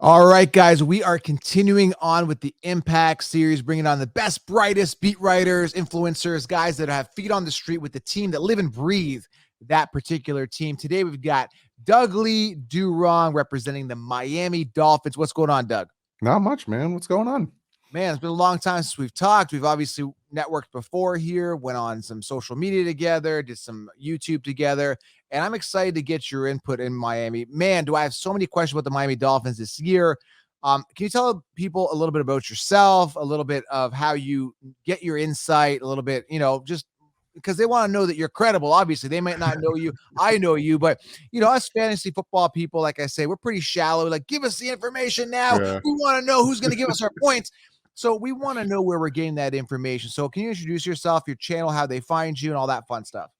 All right, guys, we are continuing on with the Impact series, bringing on the best, brightest beat writers, influencers, guys that have feet on the street with the team that live and breathe that particular team. Today, we've got Doug Lee Durong representing the Miami Dolphins. What's going on, Doug? Not much, man. What's going on? Man, it's been a long time since we've talked. We've obviously networked before here, went on some social media together, did some YouTube together, and I'm excited to get your input in Miami. Man, do I have so many questions about the Miami Dolphins this year. Can you tell people a little bit about yourself, a little bit of how you get your insight, a little bit, just because they want to know that you're credible. Obviously, they might not know you. I know you, but us fantasy football people, like I say, we're pretty shallow. Like, give us the information now. Yeah. We want to know who's going to give us our points. So we want to know where we're getting that information. So can you introduce yourself, your channel, how they find you, and all that fun stuff?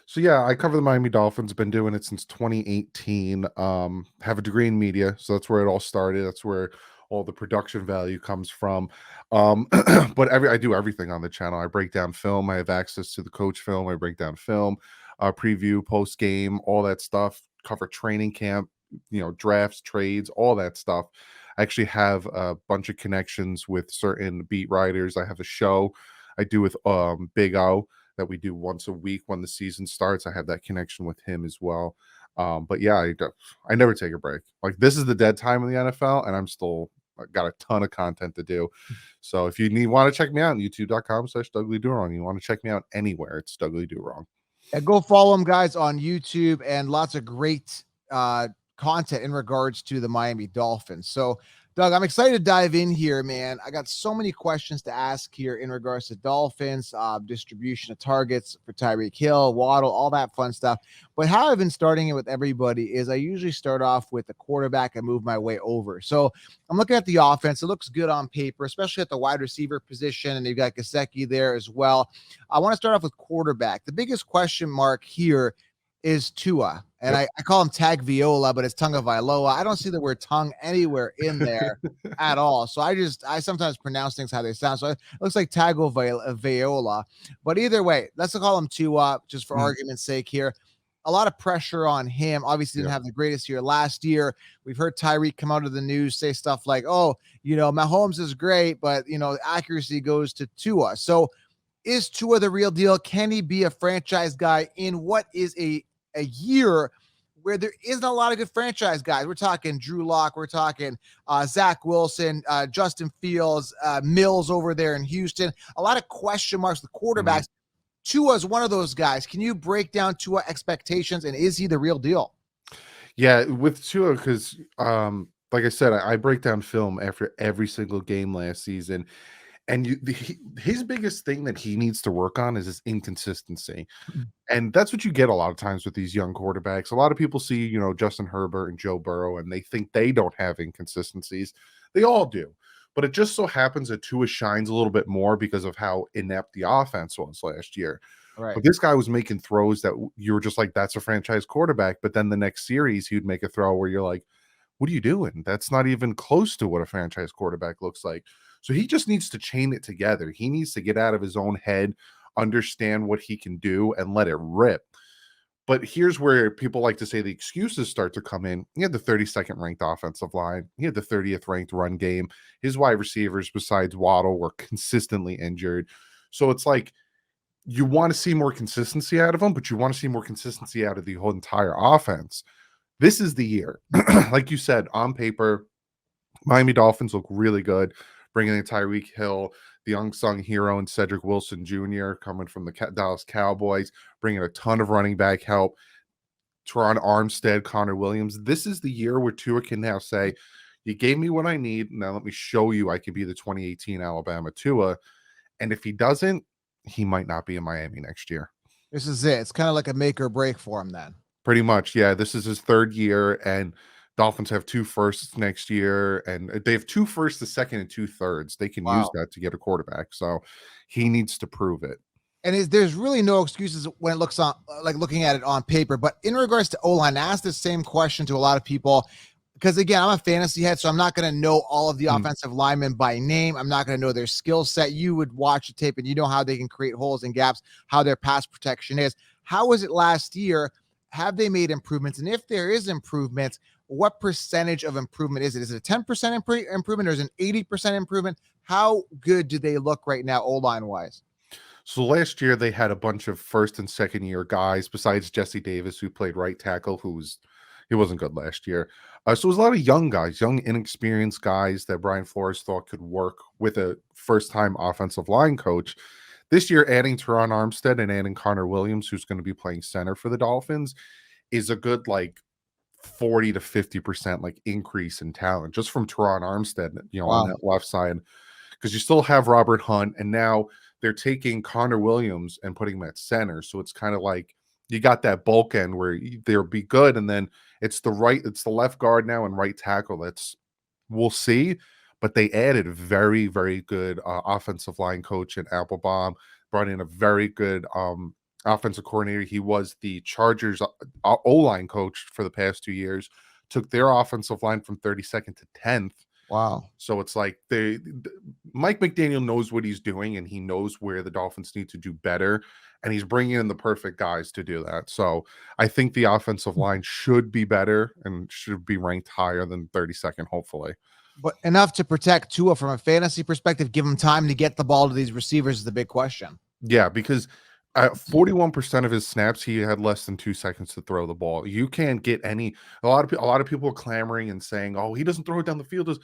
So yeah, I cover the Miami Dolphins. Been doing it since 2018. Have a degree in media, so that's where it all started. That's where all the production value comes from. But I do everything on the channel. I break down film. I have access to the coach film. I break down film, preview, post game, all that stuff. Cover training camp, drafts, trades, all that stuff. I actually have a bunch of connections with certain beat writers. I have a show I do with Big O that we do once a week when the season starts. I have that connection with him as well. But yeah, I never take a break. Like, this is the dead time in the NFL, and I got a ton of content to do. So if you want to check me out, youtube.com/DougLeeDurong. You want to check me out anywhere, it's Doug Lee Durong. And go follow them, guys, on YouTube, and lots of great content in regards to the Miami Dolphins. So, Doug, I'm excited to dive in here, man. I got so many questions to ask here in regards to Dolphins, distribution of targets for Tyreek Hill, Waddle, all that fun stuff. But how I've been starting it with everybody is I usually start off with the quarterback and move my way over. So I'm looking at the offense. It looks good on paper, especially at the wide receiver position, and they've got Gesicki there as well. I want to start off with quarterback. The biggest question mark here is Tua. And Yep. I call him Tagovailoa, but it's Tagovailoa. I don't see the word tongue anywhere in there at all. So I sometimes pronounce things how they sound. So it looks like Tagovailoa. But either way, let's call him Tua, just for argument's sake here. A lot of pressure on him. Obviously, didn't have the greatest year last year. We've heard Tyreek come out of the news, say stuff like, Mahomes is great, but, accuracy goes to Tua. So is Tua the real deal? Can he be a franchise guy in what is a year where there isn't a lot of good franchise guys? We're talking Drew Lock, we're talking Zach Wilson, Justin Fields, Mills over there in Houston. A lot of question marks with quarterbacks. Tua is one of those guys. Can you break down Tua expectations, and is he the real deal? Yeah, with Tua, because like I said, I break down film after every single game last season. And his biggest thing that he needs to work on is his inconsistency. And that's what you get a lot of times with these young quarterbacks. A lot of people see, Justin Herbert and Joe Burrow, and they think they don't have inconsistencies. They all do. But it just so happens that Tua shines a little bit more because of how inept the offense was last year. Right. But this guy was making throws that you were just like, that's a franchise quarterback. But then the next series, he'd make a throw where you're like, what are you doing? That's not even close to what a franchise quarterback looks like. So he just needs to chain it together. He needs to get out of his own head, understand what he can do, and let it rip. But here's where people like to say the excuses start to come in. He had the 32nd ranked offensive line. He had the 30th ranked run game. His wide receivers, besides Waddle, were consistently injured. So it's like, you want to see more consistency out of him, but you want to see more consistency out of the whole entire offense. This is the year. Like you said, on paper, Miami Dolphins look really good. Bringing in Tyreek Hill, the unsung hero, and Cedric Wilson Jr. coming from the Dallas Cowboys, bringing a ton of running back help. Teron Armstead, Connor Williams. This is the year where Tua can now say, you gave me what I need. Now let me show you I can be the 2018 Alabama Tua. And if he doesn't, he might not be in Miami next year. This is it. It's kind of like a make or break for him then. Pretty much, yeah. This is his third year, and Dolphins have 2 firsts next year, and they have 2 firsts, a second, and 2 thirds. They can use that to get a quarterback. So he needs to prove it. And there's really no excuses when it looks on, like looking at it on paper. But in regards to O-line, I asked the same question to a lot of people because, again, I'm a fantasy head, so I'm not going to know all of the offensive linemen by name. I'm not going to know their skill set. You would watch the tape, and you know how they can create holes and gaps, how their pass protection is. How was it last year? Have they made improvements? And if there is improvements, what percentage of improvement is it? Is it a 10% improvement or is it an 80% improvement? How good do they look right now, O-line wise? So last year they had a bunch of first and second year guys besides Jesse Davis, who played right tackle, he wasn't good last year. So it was a lot of young guys, young inexperienced guys that Brian Flores thought could work with a first time offensive line coach. This year, adding Teron Armstead and adding Connor Williams, who's going to be playing center for the Dolphins, is a good 40 to 50% increase in talent just from Teron Armstead, on that left side, because you still have Robert Hunt, and now they're taking Connor Williams and putting him at center. So it's kind of like you got that bulk end where they'll be good, and then it's the left guard now and right tackle. We'll see, but they added very, very good offensive line coach in Applebaum, brought in a very good offensive coordinator. He was the Chargers O-line coach for the past 2 years, took their offensive line from 32nd to 10th. Wow. So it's like Mike McDaniel knows what he's doing, and he knows where the Dolphins need to do better, and he's bringing in the perfect guys to do that. So I think the offensive line should be better and should be ranked higher than 32nd, hopefully. But enough to protect Tua from a fantasy perspective, give him time to get the ball to these receivers is the big question. Yeah, because 41% of his snaps, he had less than 2 seconds to throw the ball. You can't get a lot of people are clamoring and saying, "Oh, he doesn't throw it down the field."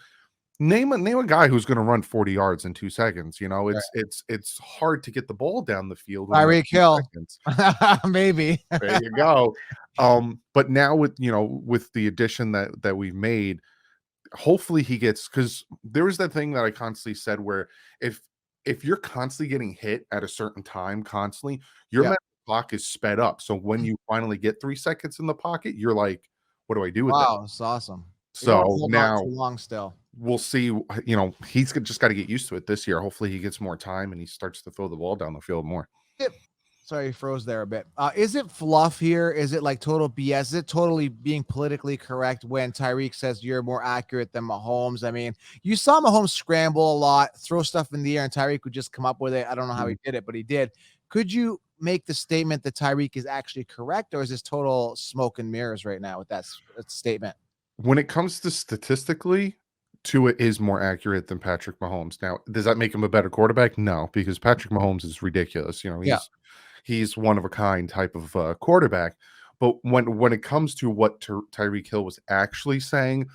Name a guy who's going to run 40 yards in 2 seconds. It's hard to get the ball down the field. Tyreek Hill, maybe. There you go. But now with the addition that we've made, hopefully he gets, because there was that thing that I constantly said where if you're constantly getting hit at a certain time constantly, your mental clock is sped up. So when you finally get 3 seconds in the pocket, you're like, what do I do with that? Wow, that's awesome. So now too long still. We'll see. He's just got to get used to it this year. Hopefully he gets more time and he starts to throw the ball down the field more. Sorry, you froze there a bit. Is it fluff here? Is it like total BS? Is it totally being politically correct when Tyreek says you're more accurate than Mahomes? I mean, you saw Mahomes scramble a lot, throw stuff in the air, and Tyreek would just come up with it. I don't know how he did it, but he did. Could you make the statement that Tyreek is actually correct, or is this total smoke and mirrors right now with that statement? When it comes to statistically, Tua is more accurate than Patrick Mahomes. Now, does that make him a better quarterback? No, because Patrick Mahomes is ridiculous. He's one of a kind type of quarterback. But when it comes to what Tyreek Hill was actually saying,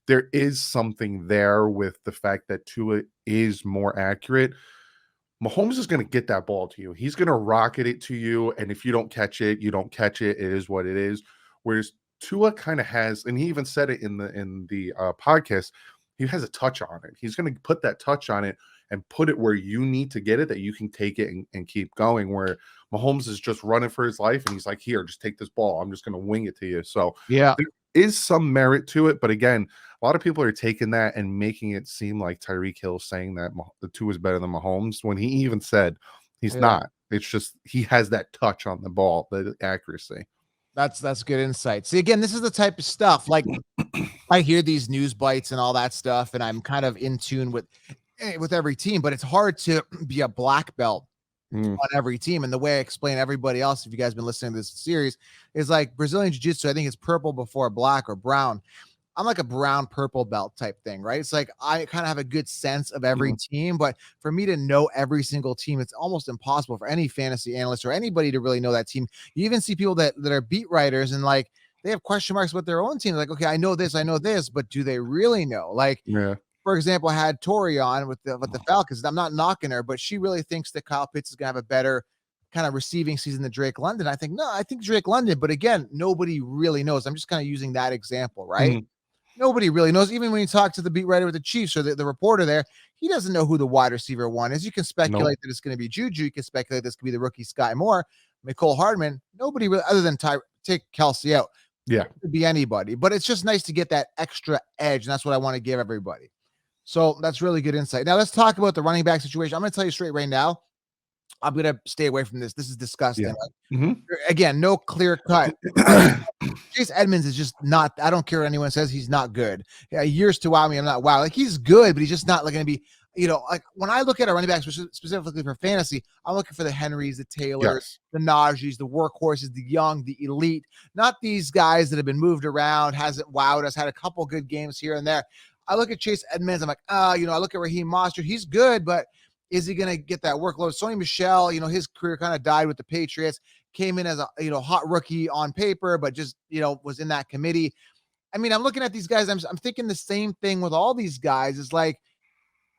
there is something there with the fact that Tua is more accurate. Mahomes is going to get that ball to you. He's going to rocket it to you. And if you don't catch it, you don't catch it. It is what it is. Whereas Tua kind of has, and he even said it in the podcast, he has a touch on it. He's going to put that touch on it and put it where you need to get it, that you can take it and keep going, where Mahomes is just running for his life and he's like, here, just take this ball. I'm just going to wing it to you. So yeah, there is some merit to it. But again, a lot of people are taking that and making it seem like Tyreek Hill saying that the Tua is better than Mahomes when he even said he's not. It's just he has that touch on the ball, the accuracy. That's good insight. See, again, this is the type of stuff, like I hear these news bites and all that stuff, and I'm kind of in tune with every team, but it's hard to be a black belt on every team. And the way I explain everybody else, if you guys been listening to this series, is like Brazilian Jiu-Jitsu. I think it's purple before black or brown. I'm like a brown purple belt type thing, right? It's like I kind of have a good sense of every team, but for me to know every single team, it's almost impossible for any fantasy analyst or anybody to really know that team. You even see people that are beat writers and like they have question marks with their own team. Like, okay, I know this, but do they really know? Like, for example, I had Tori on with the Falcons. I'm not knocking her, but she really thinks that Kyle Pitts is gonna have a better kind of receiving season than Drake London. I think Drake London, but again, nobody really knows. I'm just kind of using that example, right? Nobody really knows. Even when you talk to the beat writer with the Chiefs or the reporter there, he doesn't know who the wide receiver one is. You can speculate that it's going to be Juju. You can speculate this could be the rookie Sky Moore, Mecole Hardman. Nobody really, other than take Kelsey out. Yeah, it could be anybody. But it's just nice to get that extra edge, and that's what I want to give everybody. So that's really good insight. Now let's talk about the running back situation. I'm going to tell you straight right now, I'm going to stay away from this. This is disgusting. Yeah. Again, no clear cut. Chase Edmonds is just not, I don't care what anyone says, he's not good. Yeah, years to wow me, I'm not wow. Like he's good, but he's just not like going to be Like when I look at a running back specifically for fantasy, I'm looking for the Henrys, the Taylors, Yes. the Najees, the workhorses, the young, the elite, not these guys that have been moved around, hasn't wowed us, had a couple good games here and there. I look at Chase Edmonds, I'm like, I look at Raheem Mostert, he's good, but is he going to get that workload? Sony Michel, his career kind of died with the Patriots, came in as a, hot rookie on paper, but just, was in that committee. I mean, I'm looking at these guys. I'm thinking the same thing with all these guys. It's like,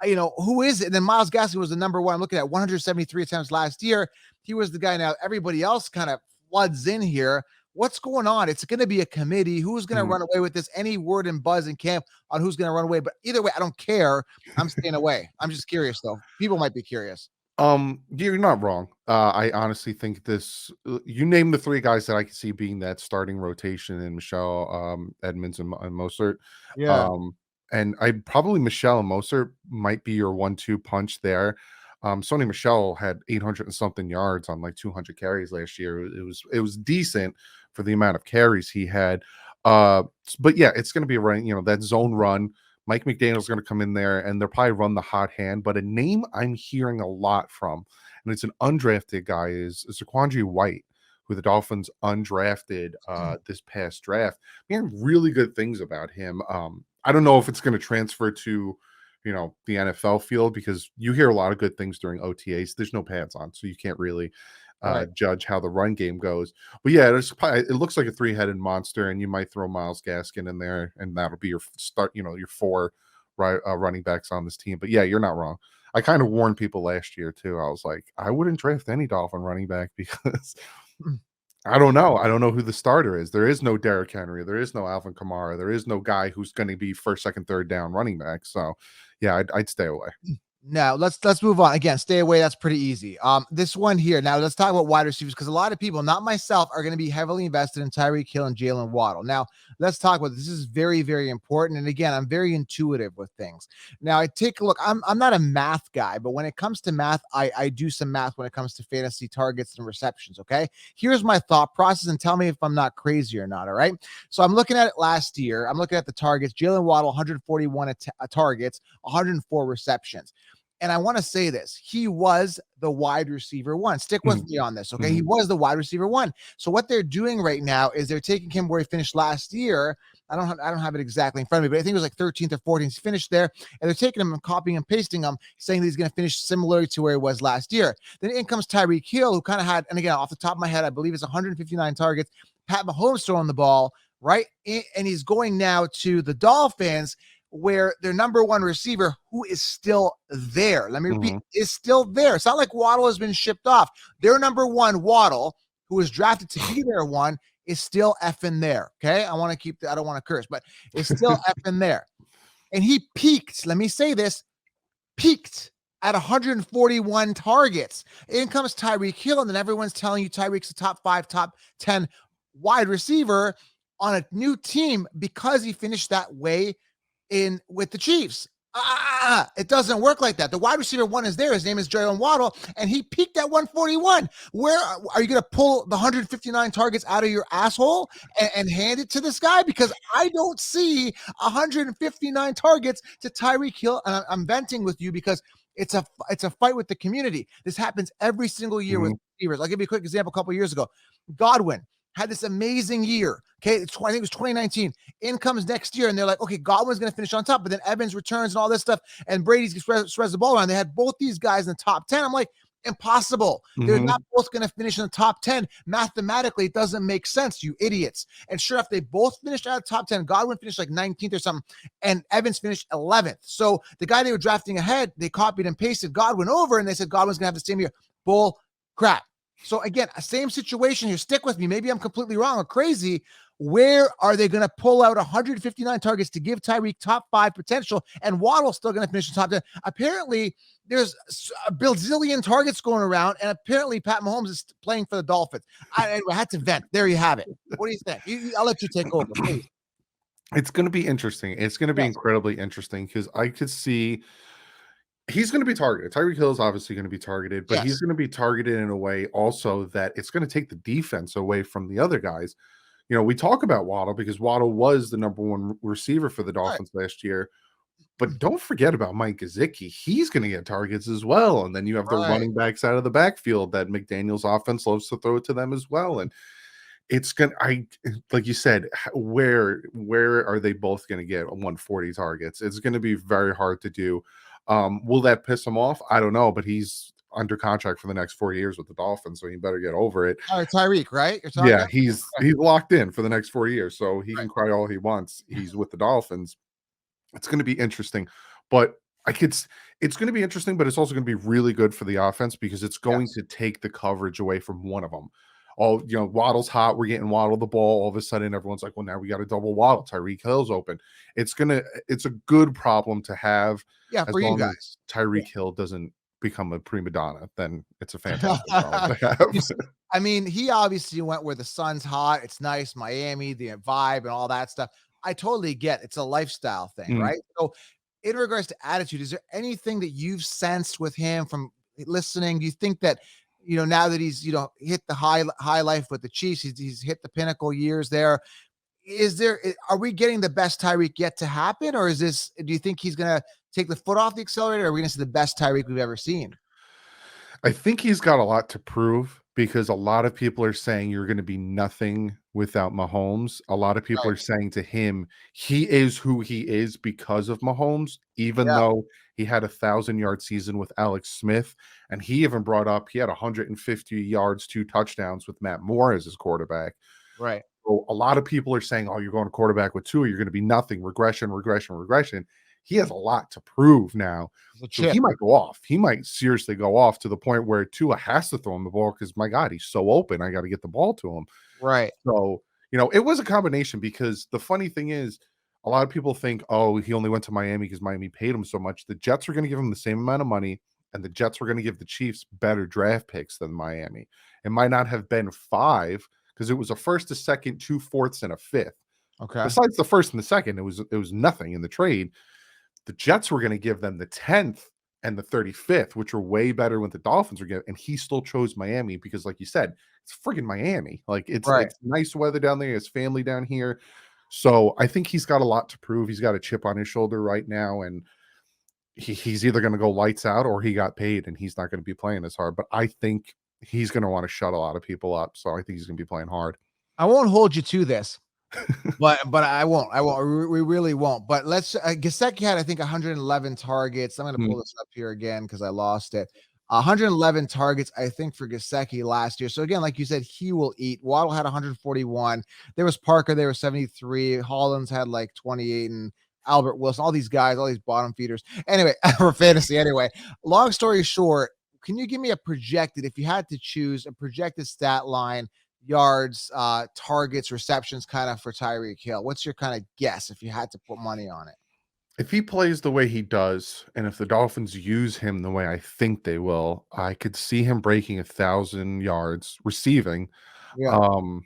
who is it? And then Myles Gaskin was the number one. I'm looking at 173 attempts last year. He was the guy. Now everybody else kind of floods in here. What's going on? It's going to be a committee. Who's going to run away with this? Any word and buzz in camp on who's going to run away? But either way, I don't care. I'm staying away. I'm just curious, though. People might be curious. You're not wrong. I honestly think you name the three guys that I can see being that starting rotation in Michelle, Edmonds, and Mostert. Yeah. And Michelle and Mostert might be your 1-2 punch there. Sony Michel had 800 and something yards on like 200 carries last year. It was decent for the amount of carries he had. But yeah, it's going to be a run, that zone run. Mike McDaniel's going to come in there and they'll probably run the hot hand. But a name I'm hearing a lot from, and it's an undrafted guy, is Zaquandre White, who the Dolphins undrafted this past draft. I'm hearing really good things about him. I don't know if it's going to transfer to, the NFL field, because you hear a lot of good things during OTAs. There's no pads on, so you can't really judge how the run game goes. But yeah, it looks like a three-headed monster, and you might throw Myles Gaskin in there, and that'll be your start. Your four running backs on this team. But yeah, you're not wrong. I kind of warned people last year too. I was like, I wouldn't draft any Dolphin running back because I don't know. I don't know who the starter is. There is no Derrick Henry. There is no Alvin Kamara. There is no guy who's going to be first, second, third down running back. So yeah, I'd stay away. Now let's move on. Again, stay away. That's pretty easy. This one here. Now let's talk about wide receivers, because a lot of people, not myself, are going to be heavily invested in Tyreek Hill and Jaylen Waddle. Now let's talk about this. This is very, very important. And again, I'm very intuitive with things. Now I take a look. I'm not a math guy, but when it comes to math, I do some math when it comes to fantasy targets and receptions. Okay, here's my thought process, and tell me if I'm not crazy or not. All right. So I'm looking at it last year. I'm looking at the targets. Jaylen Waddle, 141 targets, 104 receptions. And I want to say this, he was the wide receiver one. Stick with me on this, okay? He was the wide receiver one. So what they're doing right now is they're taking him where he finished last year. I don't have it exactly in front of me, but I think it was like 13th or 14th. He finished there, and they're taking him and copying and pasting him, saying that he's going to finish similarly to where he was last year. Then in comes Tyreek Hill, who kind of had, and again, off the top of my head, I believe it's 159 targets. Pat Mahomes throwing the ball, right? And he's going now to the Dolphins, where their number one receiver, who is still there, let me repeat, is still there. It's not like Waddle has been shipped off. Their number one, Waddle, who was drafted to be their one, is still effing there. Okay. I want to keep I don't want to curse, but it's still effing there. And he peaked, let me say this, peaked at 141 targets. In comes Tyreek Hill, and then everyone's telling you Tyreek's a top 5, top 10 wide receiver on a new team because he finished that way with the Chiefs. It doesn't work like that. The wide receiver one is there. His name is Jaylen Waddle, and he peaked at 141. Where are you going to pull the 159 targets out of your asshole and hand it to this guy? Because I don't see 159 targets to Tyreek Hill, and I'm venting with you because it's a fight with the community. This happens every single year with receivers. I'll give you a quick example. A couple of years ago, Godwin had this amazing year. Okay, I think it was 2019. In comes next year, and they're like, okay, Godwin's going to finish on top, but then Evans returns and all this stuff, and Brady spreads the ball around. They had both these guys in the top 10. I'm like, impossible. They're not both going to finish in the top 10. Mathematically, it doesn't make sense, you idiots. And sure, if they both finished out of the top 10, Godwin finished like 19th or something, and Evans finished 11th. So the guy they were drafting ahead, they copied and pasted Godwin over, and they said Godwin's going to have the same year. Bull crap. So again, same situation here. Stick with me. Maybe I'm completely wrong or crazy. Where are they going to pull out 159 targets to give Tyreek top 5 potential, and Waddle's still going to finish in top 10? Apparently, there's a bazillion targets going around, and apparently Pat Mahomes is playing for the Dolphins. I had to vent. There you have it. What do you think? I'll let you take over, please. It's going to be interesting. It's going to be incredibly interesting because I could see he's going to be targeted. Tyreek Hill is obviously going to be targeted, but he's going to be targeted in a way also that it's going to take the defense away from the other guys. We talk about Waddle because Waddle was the number one receiver for the Dolphins last year. But don't forget about Mike Gesicki. He's going to get targets as well. And then you have the Right. running backs out of the backfield that McDaniel's offense loves to throw to them as well. And it's gonna like you said, where are they both gonna get 140 targets? It's gonna be very hard to do. Will that piss him off? I don't know, but he's under contract for the next 4 years with the Dolphins, so he better get over it. All right, Tyreek, right? You're talking? Yeah, he's Okay. he's locked in for the next 4 years, so he Right. can cry all he wants. He's with the Dolphins. It's going to be interesting, but it's going to be interesting, but it's also going to be really good for the offense because it's going Yes. to take the coverage away from one of them. All Waddle's hot. We're getting Waddle the ball. All of a sudden, everyone's like, "Well, now we got a double Waddle." Tyreek Hill's open. It's a good problem to have Yeah, as for you long as guys. Tyreek Hill doesn't become a prima donna. Then it's a fantastic problem to have. You see, I mean, he obviously went where the sun's hot, it's nice, Miami, the vibe and all that stuff. I totally get it's a lifestyle thing, Mm. right? So, in regards to attitude, is there anything that you've sensed with him from listening? Do you think that, now that he's, hit the high life with the Chiefs, he's hit the pinnacle years there. Are we getting the best Tyreek yet to happen? Or do you think he's gonna take the foot off the accelerator? Or are we gonna see the best Tyreek we've ever seen? I think he's got a lot to prove because a lot of people are saying you're going to be nothing without Mahomes. A lot of people Right. are saying to him, he is who he is because of Mahomes, even Yeah. though he had 1,000-yard season with Alex Smith. And he even brought up he had 150 yards, 2 touchdowns with Matt Moore as his quarterback. Right. So a lot of people are saying, "Oh, you're going to quarterback with Tua, you're going to be nothing, regression, regression, regression." He has a lot to prove now, It's a so he chip. might go off. He might seriously go off to the point where Tua has to throw him the ball because my God, he's so open. I got to get the ball to him. Right. So it was a combination because the funny thing is, a lot of people think, "Oh, he only went to Miami because Miami paid him so much." The Jets were going to give him the same amount of money, and the Jets were going to give the Chiefs better draft picks than Miami. It might not have been 5 because it was a first, a second, 2 fourths, and a fifth. Okay. Besides the first and the second, it was nothing in the trade. The Jets were going to give them the 10th and the 35th, which were way better than what the Dolphins were getting. And he still chose Miami because, like you said, it's friggin' Miami. Like Right. it's nice weather down there. His family down here. So I think he's got a lot to prove. He's got a chip on his shoulder right now, and he's either going to go lights out or he got paid and he's not going to be playing as hard. But I think he's going to want to shut a lot of people up. So I think he's going to be playing hard. I won't hold you to this, but I won't. I won't. We really won't. But let's. Gesicki had, I think, 111 targets. I'm going to Mm. pull this up here again because I lost it. 111 targets, I think, for Gesicki last year. So again, like you said, he will eat. Waddle had 141. There was Parker. There was 73. Hollins had like 28, and Albert Wilson. All these guys, all these bottom feeders. Anyway, for fantasy. Anyway, long story short, can you give me a projected, if you had to choose a projected stat line, yards, targets, receptions, kind of for Tyreek Hill? What's your kind of guess if you had to put money on it? If he plays the way he does, and if the Dolphins use him the way I think they will, I could see him breaking 1,000 yards receiving. Yeah. Um,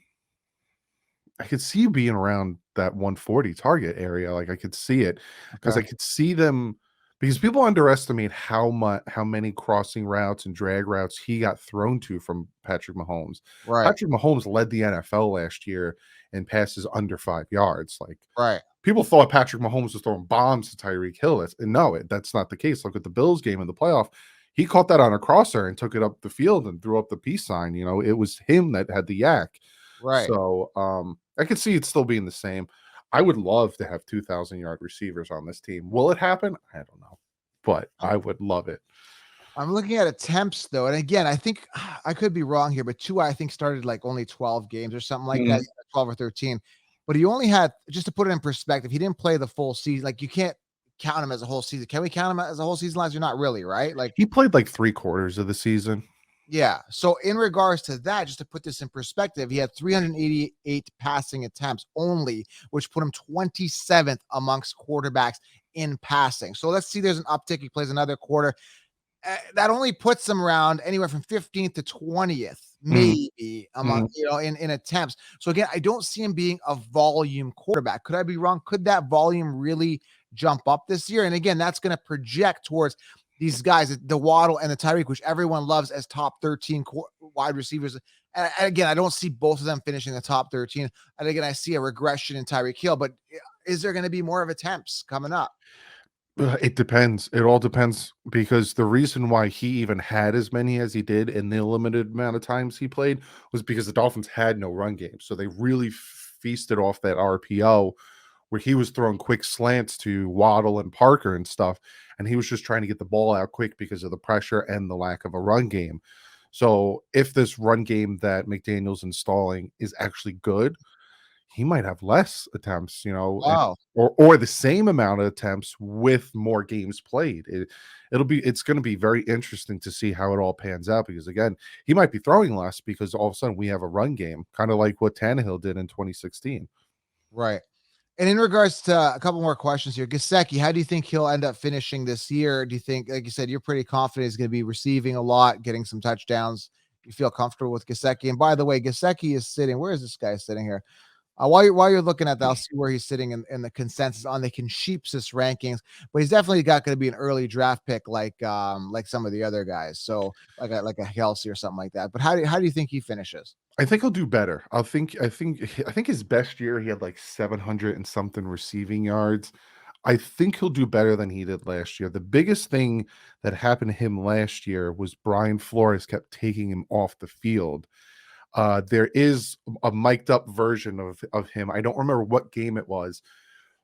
I could see you being around that 140 target area. Like I could see it because I Okay. could see them because people underestimate how many crossing routes and drag routes he got thrown to from Patrick Mahomes. Right. Patrick Mahomes led the NFL last year in passes under 5 yards. Like Right. people thought Patrick Mahomes was throwing bombs to Tyreek Hill. That's not the case. Look at the Bills game in the playoff. He caught that on a crosser and took it up the field and threw up the peace sign. It was him that had the yak. Right. So I could see it still being the same. I would love to have 2,000-yard receivers on this team. Will it happen? I don't know, but I would love it. I'm looking at attempts though, and again, I think I could be wrong here, but Tua, I think, started like only 12 games or something like that, Mhm. 12 or 13. But he only had, just to put it in perspective, he didn't play the full season. Like, you can't count him as a whole season. Can we count him as a whole season last year? Not really, right? Like, He played like 3/4 of the season. yeah. So in regards to that, just to put this in perspective, he had 388 passing attempts only, which put him 27th amongst quarterbacks in passing. So let's see, there's an uptick. He plays another quarter. That only puts him around anywhere from 15th to 20th, Mhm, maybe, among, mhm. in attempts. So again, I don't see him being a volume quarterback. Could I be wrong? Could that volume really jump up this year? And again, that's going to project towards these guys, the Waddle and the Tyreek, which everyone loves as top 13 wide receivers. And again, I don't see both of them finishing the top 13. And again, I see a regression in Tyreek Hill, but is there going to be more of attempts coming up? It depends. It all depends because the reason why he even had as many as he did in the limited amount of times he played was because the Dolphins had no run game. So they really feasted off that RPO where he was throwing quick slants to Waddle and Parker and stuff. And he was just trying to get the ball out quick because of the pressure and the lack of a run game. So if this run game that McDaniel's installing is actually good, he might have less attempts, and Wow. or the same amount of attempts with more games played. It's going to be very interesting to see how it all pans out because again, he might be throwing less because all of a sudden we have a run game, kind of like what Tannehill did in 2016. Right. And in regards to a couple more questions here, Gesicki, how do you think he'll end up finishing this year? Do you think, like you said, you're pretty confident he's going to be receiving a lot, getting some touchdowns? You feel comfortable with Gesicki? And by the way, Gesicki is sitting. Where is this guy sitting here? While you're looking at that, I'll see where he's sitting in the consensus on the consensus rankings. But he's definitely got going to be an early draft pick, like some of the other guys. So like a Kelsey or something like that. But how do you think he finishes? I think he'll do better. I think his best year he had like 700 and something receiving yards. I think he'll do better than he did last year. The biggest thing that happened to him last year was Brian Flores kept taking him off the field. There is a mic'd up version of him. I don't remember what game it was,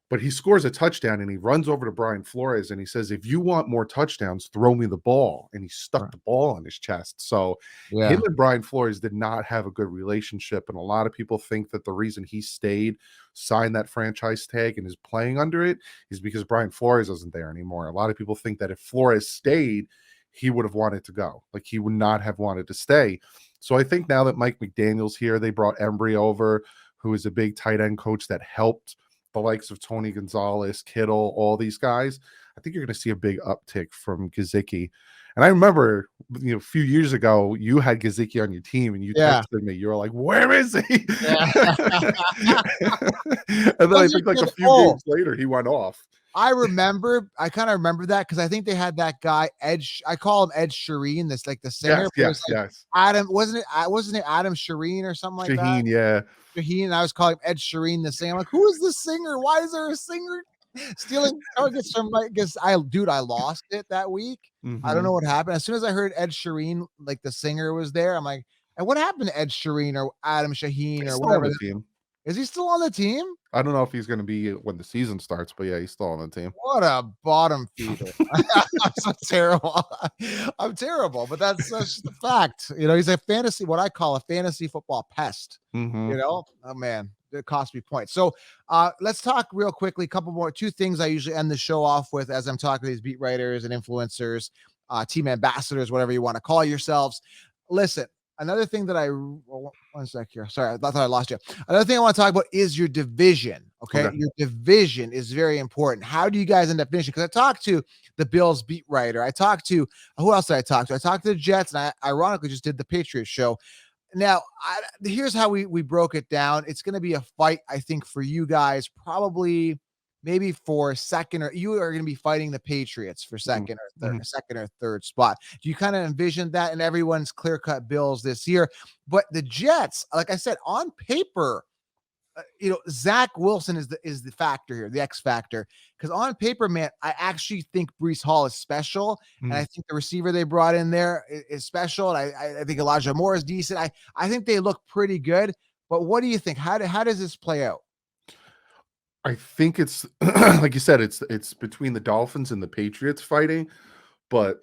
but he scores a touchdown and he runs over to Brian Flores and he says, "If you want more touchdowns, throw me the ball." And he stuck Right. the ball on his chest. So him Yeah. and Brian Flores did not have a good relationship. And a lot of people think that the reason he stayed, signed that franchise tag, and is playing under it is because Brian Flores isn't there anymore. A lot of people think that if Flores stayed, he would have wanted to go. Like he would not have wanted to stay. So I think now that Mike McDaniel's here, they brought Embry over, who is a big tight end coach that helped the likes of Tony Gonzalez, Kittle, all these guys. I think you're going to see a big uptick from Gesicki. And I remember, a few years ago, you had Gesicki on your team, and you Yeah. texted me. You were like, "Where is he?" Yeah. And then I Those are think like a good. few Oh, games later, he went off. I kind of remember that because I think they had that guy I call him Ed Sheeran, this like the singer, Yes, but it was yes, like yes. Adam, wasn't it Adam Shireen or something like that? Shaheen, yeah. Shaheen, and I was calling him Ed Sheeran the singer. I'm like, who is the singer? Why is there a singer stealing targets from my guess I lost it that week. I don't Hmm. know what happened. As soon as I heard Ed Sheeran, like the singer was there, I'm like, and what happened to Ed Sheeran or Adam Shaheen He's or still on whatever? the team. Is he still on the team? I don't know if he's going to be when the season starts, but yeah, he's still on the team. What a bottom feeder. I'm so terrible. I'm terrible, but that's just a fact. He's a fantasy, what I call a fantasy football pest. Hmm. Oh man, it cost me points. So let's talk real quickly. Couple more, two things I usually end the show off with as I'm talking to these beat writers and influencers, team ambassadors, whatever you want to call yourselves. Listen, another thing that one sec here. Sorry, I thought I lost you. Another thing I want to talk about is your division. Okay. Okay. Your division is very important. How do you guys end up finishing? Because I talked to the Bills beat writer. I talked to who else did I talk to? I talked to the Jets, and I ironically just did the Patriots show. Now, here's how we broke it down. It's going to be a fight, I think, for you guys, probably maybe for second, or you are going to be fighting the Patriots for Hmm. second or third spot. Do you kind of envision that? And everyone's clear cut Bills this year, but the Jets, like I said, on paper, Zach Wilson is the factor here, the X factor. Because on paper, man, I actually think Brees Hall is special, and I think the receiver they brought in there is special. And I think Elijah Moore is decent. I think they look pretty good. But what do you think? How does this play out? I think it's like you said, it's between the Dolphins and the Patriots fighting, but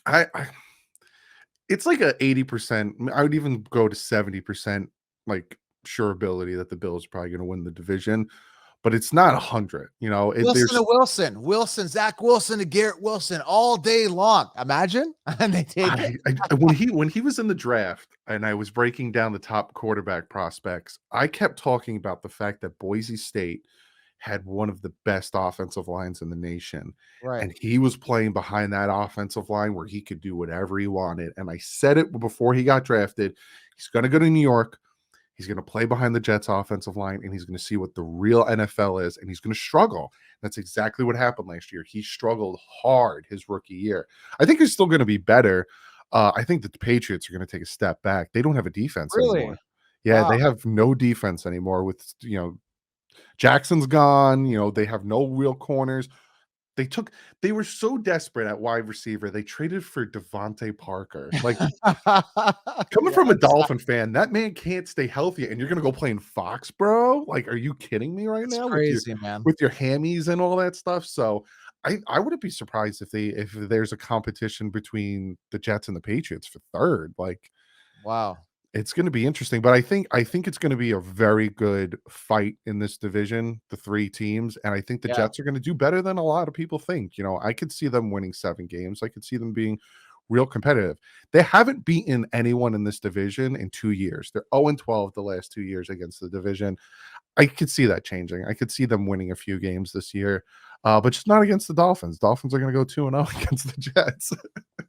I it's like a 80%. I would even go to 70% like sure ability that the Bills are probably going to win the division, but it's not 100. Wilson to There's Zach Wilson to Garrett Wilson all day long. Imagine, and they take it. when he was in the draft and I was breaking down the top quarterback prospects, I kept talking about the fact that Boise State had one of the best offensive lines in the nation. Right. And he was playing behind that offensive line where he could do whatever he wanted. And I said it before he got drafted. He's going to go to New York. He's going to play behind the Jets offensive line and he's going to see what the real NFL is and he's going to struggle. That's exactly what happened last year. He struggled hard his rookie year. I think he's still going to be better. I think that the Patriots are going to take a step back. They don't have a defense Really? anymore. Yeah, Wow. they have no defense anymore with Jackson's gone. They have no real corners. They were so desperate at wide receiver, they traded for Devontae Parker. Like, coming Yeah, from a that's Dolphin fan, that man can't stay healthy, and you're gonna go play in Fox, bro? Like, are you kidding me right that's now crazy, man. with your hammies and all that stuff? So, I wouldn't be surprised if there's a competition between the Jets and the Patriots for 3rd. Like, Wow. it's gonna be interesting, but I think it's gonna be a very good fight in this division, the 3 teams, and I think the Yeah. Jets are gonna do better than a lot of people think. I could see them winning 7 games. I could see them being real competitive. They haven't beaten anyone in this division in 2 years. They're 0-12 the last 2 years against the division. I could see that changing. I could see them winning a few games this year, but just not against the Dolphins. Dolphins are gonna go 2-0 against the Jets.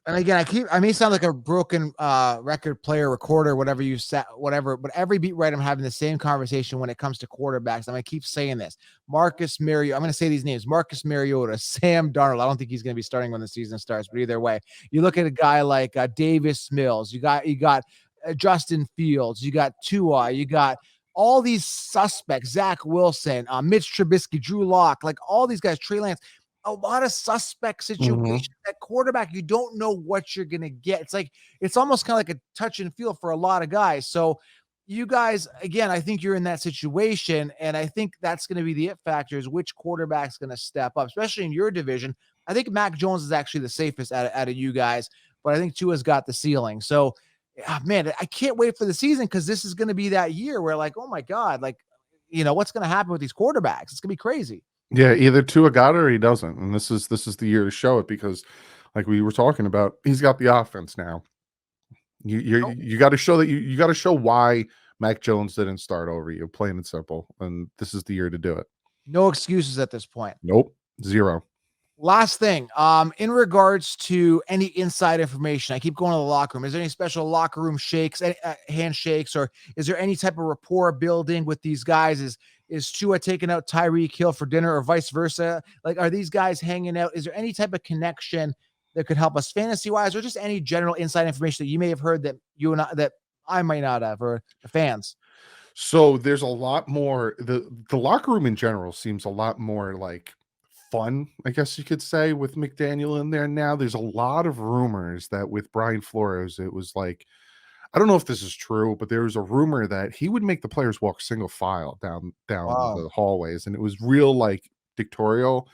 And again, I may sound like a broken record player, recorder, whatever you said, whatever, but every beat writer I'm having the same conversation when it comes to quarterbacks. I'm gonna keep saying this. Marcus Mariota, I'm gonna say these names: Marcus Mariota, Sam Darnold. I don't think he's gonna be starting when the season starts, but either way, you look at a guy like Davis Mills, you got Justin Fields, you got Tua, you got all these suspects, Zach Wilson, Mitch Trubisky, Drew Lock, like all these guys, Trey Lance, a lot of suspect situations Mhm. at quarterback. You don't know what you're going to get. It's almost kind of like a touch and feel for a lot of guys. So you guys, again, I think you're in that situation. And I think that's going to be the it factor is which quarterback's going to step up, especially in your division. I think Mac Jones is actually the safest out of you guys, but I think Tua's got the ceiling. So, man, I can't wait for the season because this is going to be that year where like, oh my God, like, what's going to happen with these quarterbacks? It's going to be crazy. Yeah, either Tua got it or he doesn't, and this is the year to show it because, like we were talking about, he's got the offense now. You got to show that you got to show why Mac Jones didn't start over you, plain and simple, and this is the year to do it. No excuses at this point. Nope, 0. Last thing, in regards to any inside information, I keep going to the locker room. Is there any special locker room shakes, handshakes, or is there any type of rapport building with these guys? Is Tua taking out Tyreek Hill for dinner or vice versa? Like, are these guys hanging out? Is there any type of connection that could help us fantasy wise, or just any general inside information that you may have heard that I might not have, or the fans? So there's a lot more. The locker room in general seems a lot more like fun, I guess you could say, with McDaniel in there now. There's a lot of rumors that with Brian Flores, it was like, I don't know if this is true, but there was a rumor that he would make the players walk single file down Wow. the hallways, and it was real like dictatorial.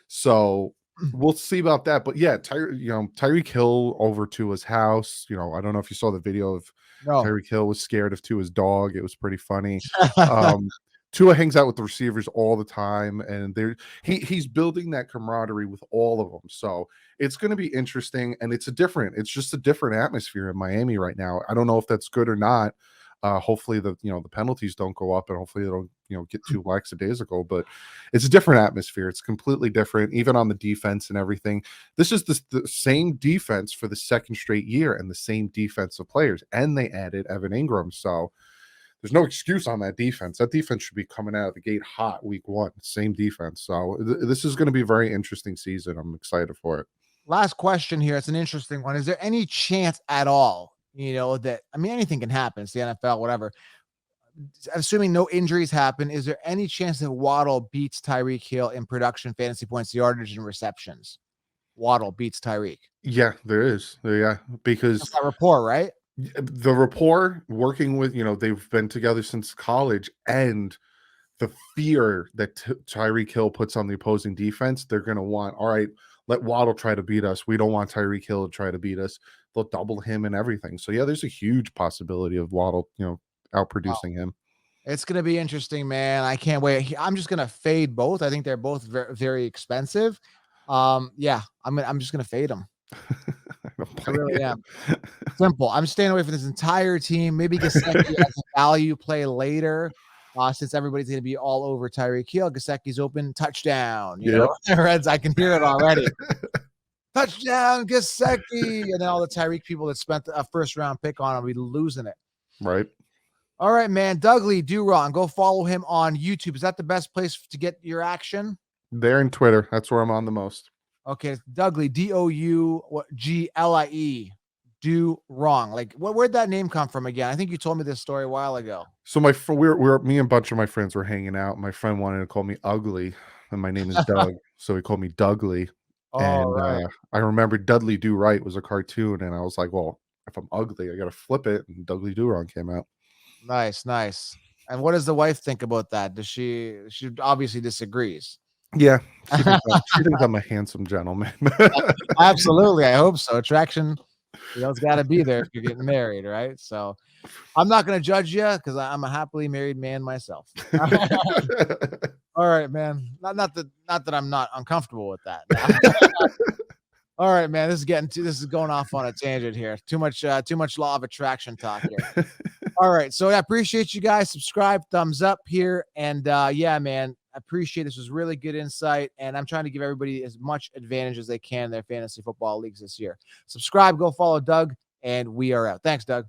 So we'll see about that. But yeah, Tyreek Hill over to his house. I don't know if you saw the video of No. Tyreek Hill was scared of Tua's dog. It was pretty funny. Um, Tua hangs out with the receivers all the time, and he's building that camaraderie with all of them. So it's going to be interesting, and it's just a different atmosphere in Miami right now. I don't know if that's good or not. Hopefully the penalties don't go up, and hopefully they don't get too lackadaisical. But it's a different atmosphere. It's completely different, even on the defense and everything. This is the same defense for the second straight year, and the same defensive players, and they added Evan Ingram. So there's no excuse on that defense. That defense should be coming out of the gate hot week 1. Same defense. So this is going to be a very interesting season. I'm excited for it. Last question here. It's an interesting one. Is there any chance at all, that anything can happen. It's the NFL, whatever. Assuming no injuries happen, is there any chance that Waddle beats Tyreek Hill in production, fantasy points, yardage, and receptions? Waddle beats Tyreek. Yeah, there is. Yeah, That's because that rapport, right? the rapport working with, they've been together since college, and the fear that Tyreek Hill puts on the opposing defense, they're going to want, all right, let Waddle try to beat us. We don't want Tyreek Hill to try to beat us. They'll double him and everything. So, yeah, there's a huge possibility of Waddle, Wow. outproducing him. It's going to be interesting, man. I can't wait. I'm just going to fade both. I think they're both very, very expensive. Yeah, I'm just going to fade them. I don't I blame really am. you. Simple. I'm staying away from this entire team. Maybe Gesicki as a value play later, since everybody's going to be all over Tyreek Hill. Gesicki's open touchdown. Yep. Reds. I can hear it already. Touchdown, Gesicki, and then all the Tyreek people that spent a first round pick on him will be losing it. Right. All right, man. Dougley Do Wrong. Go follow him on YouTube. Is that the best place to get your action? There in Twitter. That's where I'm on the most. Okay, it's Dougley, Dougie. Do Wrong. Like, where'd that name come from again? I think you told me this story a while ago. So me and a bunch of my friends were hanging out. My friend wanted to call me ugly, and my name is Doug. so he called me Dudley. Oh, And right. I remember Dudley Do Right was a cartoon, and I was like, well, if I'm ugly, I gotta flip it. And Dudley Do Wrong came out. Nice, nice. And what does the wife think about that? Does she obviously disagrees? Yeah, she thinks I'm a handsome gentleman. Absolutely, I hope so. Attraction, it's gotta be there if you're getting married, right? So, I'm not gonna judge you because I'm a happily married man myself. All right, man. Not that I'm not uncomfortable with that. All right, man. This is going off on a tangent here. Too much law of attraction talk here. All right. So I appreciate you guys. Subscribe, thumbs up here. And yeah, man, I appreciate this. Was really good insight. And I'm trying to give everybody as much advantage as they can in their fantasy football leagues this year. Subscribe, go follow Doug, and we are out. Thanks, Doug.